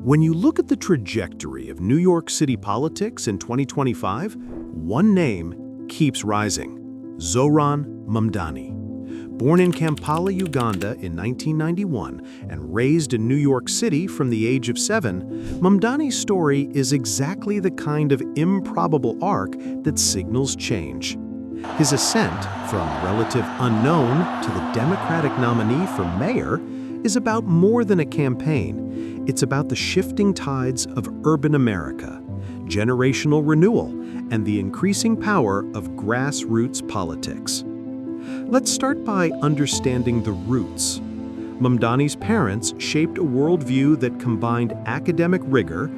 When you look at the trajectory of New York City politics in 2025, one name keeps rising: Zohran Mamdani. Born in Kampala, Uganda in 1991 and raised in New York City from the age of 7, Mamdani's story is exactly the kind of improbable arc that signals change. His ascent from relative unknown to the Democratic nominee for mayor is about more than a campaign. It's about the shifting tides of urban America, generational renewal, and the increasing power of grassroots politics. Let's start by understanding the roots. Mamdani's parents shaped a worldview that combined academic rigor,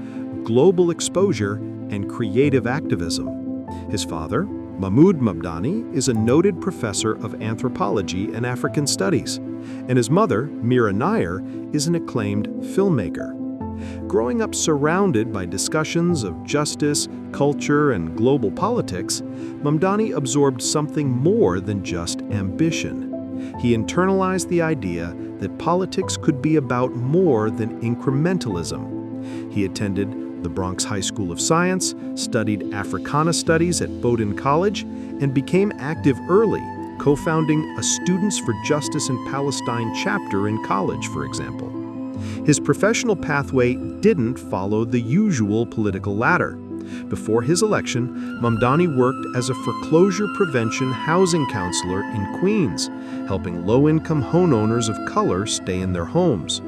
global exposure, and creative activism. His father, Mahmoud Mamdani, is a noted professor of anthropology and African studies, and his mother, Mira Nair, is an acclaimed filmmaker. Growing up surrounded by discussions of justice, culture, and global politics, Mamdani absorbed something more than just ambition. He internalized the idea that politics could be about more than incrementalism. He attended the Bronx High School of Science, studied Africana Studies at Bowdoin College, and became active early, co-founding a Students for Justice in Palestine chapter in college, for example. His professional pathway didn't follow the usual political ladder. Before his election, Mamdani worked as a foreclosure prevention housing counselor in Queens, helping low-income homeowners of color stay in their homes.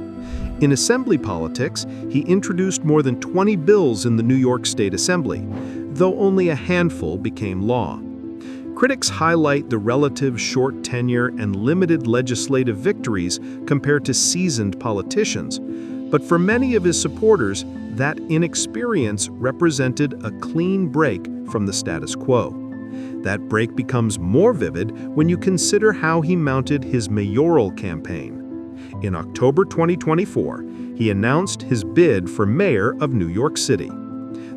In assembly politics, he introduced more than 20 bills in the New York State Assembly, though only a handful became law. Critics highlight the relative short tenure and limited legislative victories compared to seasoned politicians, but for many of his supporters, that inexperience represented a clean break from the status quo. That break becomes more vivid when you consider how he mounted his mayoral campaign. In October 2024, he announced his bid for mayor of New York City.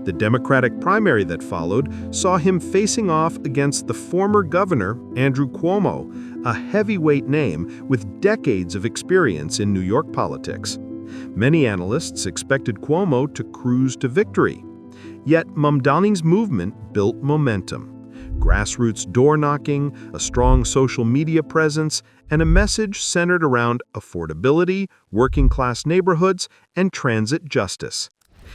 The Democratic primary that followed saw him facing off against the former governor, Andrew Cuomo, a heavyweight name with decades of experience in New York politics. Many analysts expected Cuomo to cruise to victory. Yet Mamdani's movement built momentum. Grassroots door-knocking, a strong social media presence, and a message centered around affordability, working-class neighborhoods, and transit justice.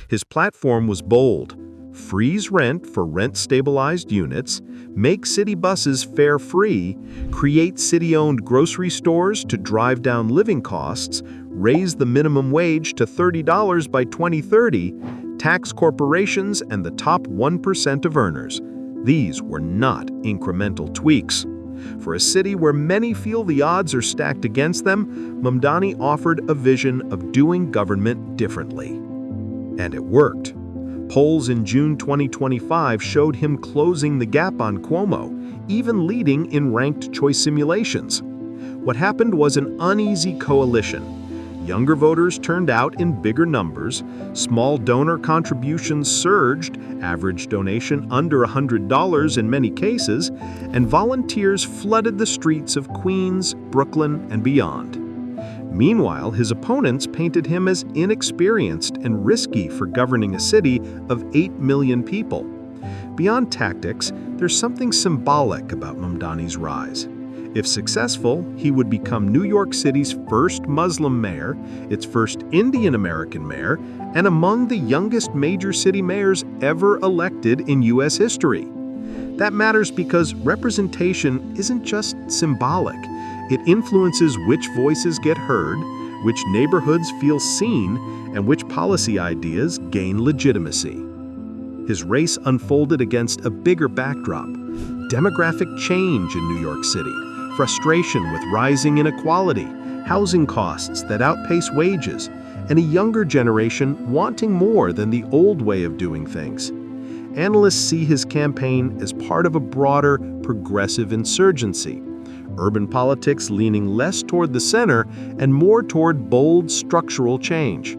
His platform was bold: freeze rent for rent-stabilized units, make city buses fare-free, create city-owned grocery stores to drive down living costs, raise the minimum wage to $30 by 2030, tax corporations and the top 1% of earners. These were not incremental tweaks. For a city where many feel the odds are stacked against them, Mamdani offered a vision of doing government differently. And it worked. Polls in June 2025 showed him closing the gap on Cuomo, even leading in ranked choice simulations. What happened was an uneasy coalition. Younger voters turned out in bigger numbers, small donor contributions surged, average donation under $100 in many cases, and volunteers flooded the streets of Queens, Brooklyn, and beyond. Meanwhile, his opponents painted him as inexperienced and risky for governing a city of 8 million people. Beyond tactics, there's something symbolic about Mamdani's rise. If successful, he would become New York City's first Muslim mayor, its first Indian American mayor, and among the youngest major city mayors ever elected in U.S. history. That matters because representation isn't just symbolic. It influences which voices get heard, which neighborhoods feel seen, and which policy ideas gain legitimacy. His race unfolded against a bigger backdrop: demographic change in New York City, frustration with rising inequality, housing costs that outpace wages, and a younger generation wanting more than the old way of doing things. Analysts see his campaign as part of a broader, progressive insurgency: urban politics leaning less toward the center and more toward bold structural change.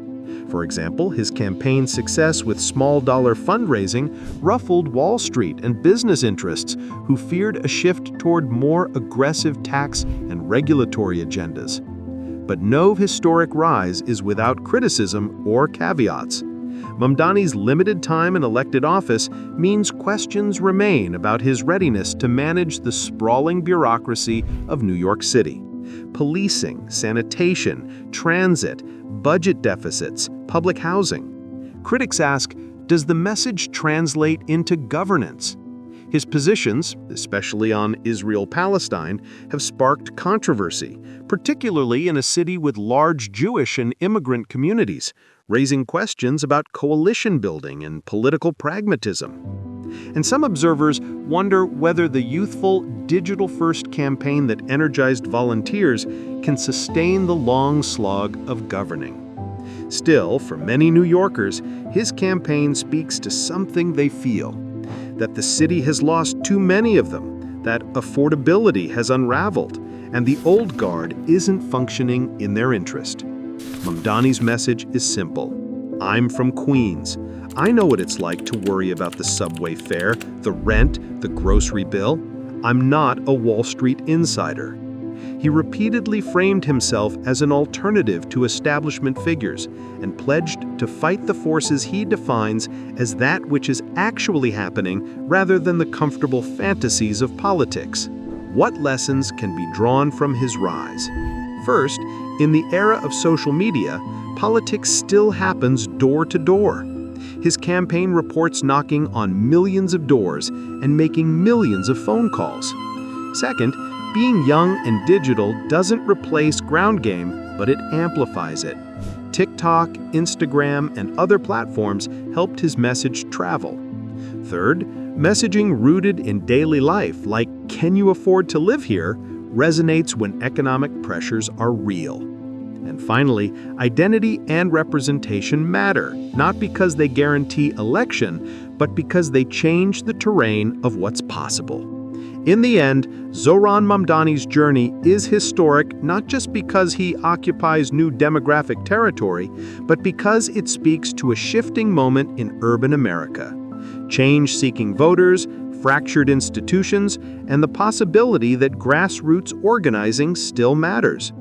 For example, his campaign success with small-dollar fundraising ruffled Wall Street and business interests who feared a shift toward more aggressive tax and regulatory agendas. But no historic rise is without criticism or caveats. Mamdani's limited time in elected office means questions remain about his readiness to manage the sprawling bureaucracy of New York City. Policing, sanitation, transit, budget deficits, public housing. Critics ask, does the message translate into governance? His positions, especially on Israel-Palestine, have sparked controversy, particularly in a city with large Jewish and immigrant communities, raising questions about coalition building and political pragmatism. And some observers wonder whether the youthful, digital-first campaign that energized volunteers can sustain the long slog of governing. Still, for many New Yorkers, his campaign speaks to something they feel: that the city has lost too many of them, that affordability has unraveled, and the old guard isn't functioning in their interest. Mamdani's message is simple. I'm from Queens. I know what it's like to worry about the subway fare, the rent, the grocery bill. I'm not a Wall Street insider. He repeatedly framed himself as an alternative to establishment figures and pledged to fight the forces he defines as that which is actually happening rather than the comfortable fantasies of politics. What lessons can be drawn from his rise? First, in the era of social media, politics still happens door to door. His campaign reports knocking on millions of doors and making millions of phone calls. Second, being young and digital doesn't replace ground game, but it amplifies it. TikTok, Instagram, and other platforms helped his message travel. Third, messaging rooted in daily life, like "Can you afford to live here?" resonates when economic pressures are real. And finally, identity and representation matter, not because they guarantee election, but because they change the terrain of what's possible. In the end, Zohran Mamdani's journey is historic not just because he occupies new demographic territory, but because it speaks to a shifting moment in urban America. Change-seeking voters, fractured institutions, and the possibility that grassroots organizing still matters.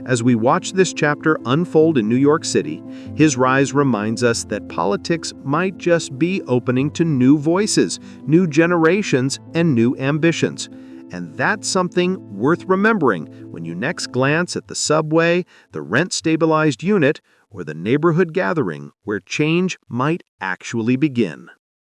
As we watch this chapter unfold in New York City, his rise reminds us that politics might just be opening to new voices, new generations, and new ambitions. And that's something worth remembering when you next glance at the subway, the rent-stabilized unit, or the neighborhood gathering where change might actually begin.